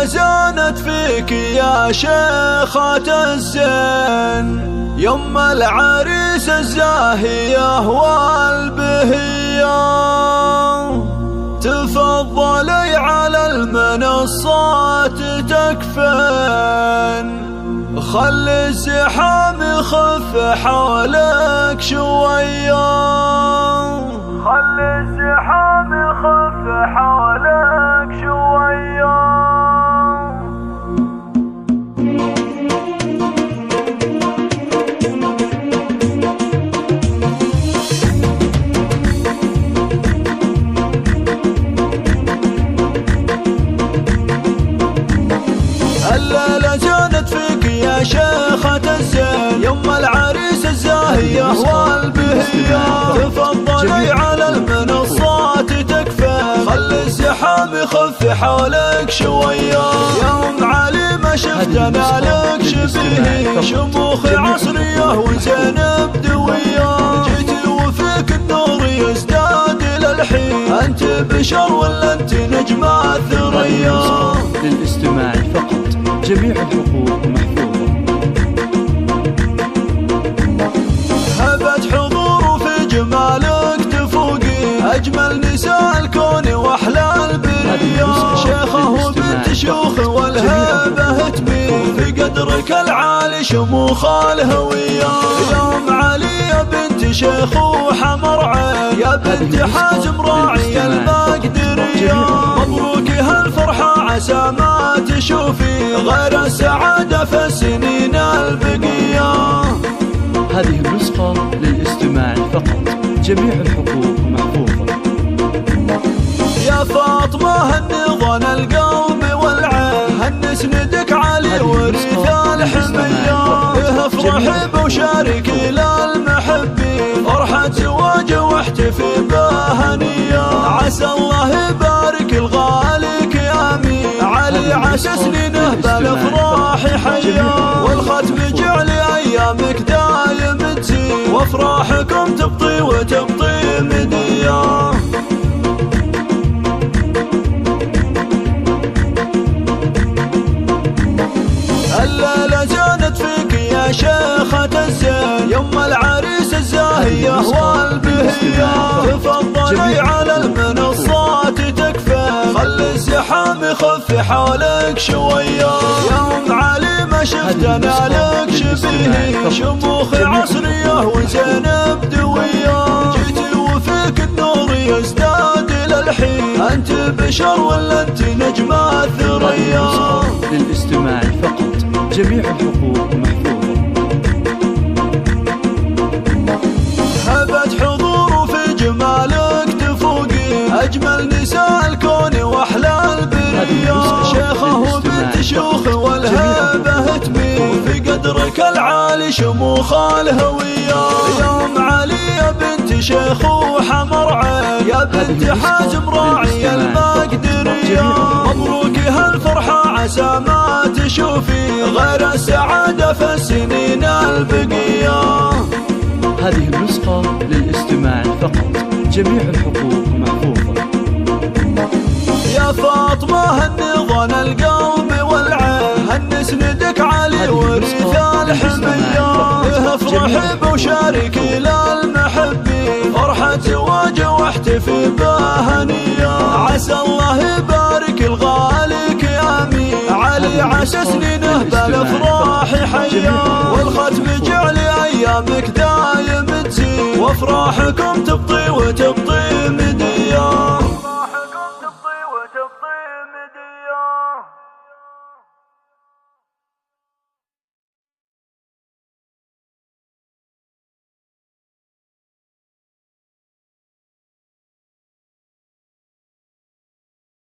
الليلة زانت فيك يا شيخة الزين، يم العريس الزاهية والبهية، تفضلي على المنصات تكفين، خل الزحام يخف حولك شوية، خل الزحام يخف حولك شوية. الليلة جانت فيك يا شيخة الزين، يم العريس الزاهية والبهية، تفضلي على المنصات تكفين، خل الزحام يخف حولك شوية. يوم علي ما شفتنا لك شبيه، شموخ عصرية وزينب دوية، جيتي وفيك النور يزداد للحين، انت بشر ولا انت نجمة ثريا؟ للاستماع فقط، جميع الحقوق محفوظة. هبت حضور وفي جمالك تفوقي أجمل نساء الكون وأحلى البرية، شيخة وبنت شيوخ والهيبة تبين، في قدرك العالي شموخ الهوية. يوم علي يا بنت شيخ وحمر عين، يا بنت حازم راعي المقدرية، مبروك هالفرحة عسى ما تشوفي غير السعادة في السنين البقية. هذه النسخة للاستماع فقط، جميع الحقوق محفوظة. يا فاطمة هني ظن القلب والعين، هن سندك علي ورث الحمية، افرحي وشاركي للمحبين، فرحة زواج واحتفي بهنية، عسى الله يبارك الغالك يا امين، علي عسى سنينه بالافراح حيا، والختم جعلي ايامك دايم تزين، وافراحكم تبطي وتبطي مدية. الليلة جانت فيك يا شيخة الزين، يم العريس الزاهية والبهية، تفضلي على المنصات تكفين، خل الزحام يخف حولك شوية. يوم علي ما شفتنا لك شبيه، شموخ عصرية وزينب دوية، جيتي وفيك النور يزداد للحين، انت بشر ولا انت نجمة ثريا؟ للاستماع فقط، جميع الحقوق محفوظة. هبت حضور وفي جمالك تفوقي أجمل نساء الكون وأحلى البرية، شيخة وبنت شيوخ والهيبة تبين، في قدرك العالي شموخ الهوية. يوم علي يا بنت شيخ وحمر عين، يا بنت حازم راعي المقدرية، مبروك هالفرحة عسى ما تشوفي غير السعادة في السنين البقية. هذه النسخة للاستماع فقط، جميع الحقوق محفوظة. يا فاطمة هني ظن القلب والعين، هن سندك علي ورث الحمية، افرحي وشاركي للمحبين، فرحة زواج واحتفي بهنية، عسى الله يبارك الغالك يا امين، علي عسى سنينه بالافراح حيا، والختم جعلي ايامك دايم تزين، وافراحكم تبطي وتبطي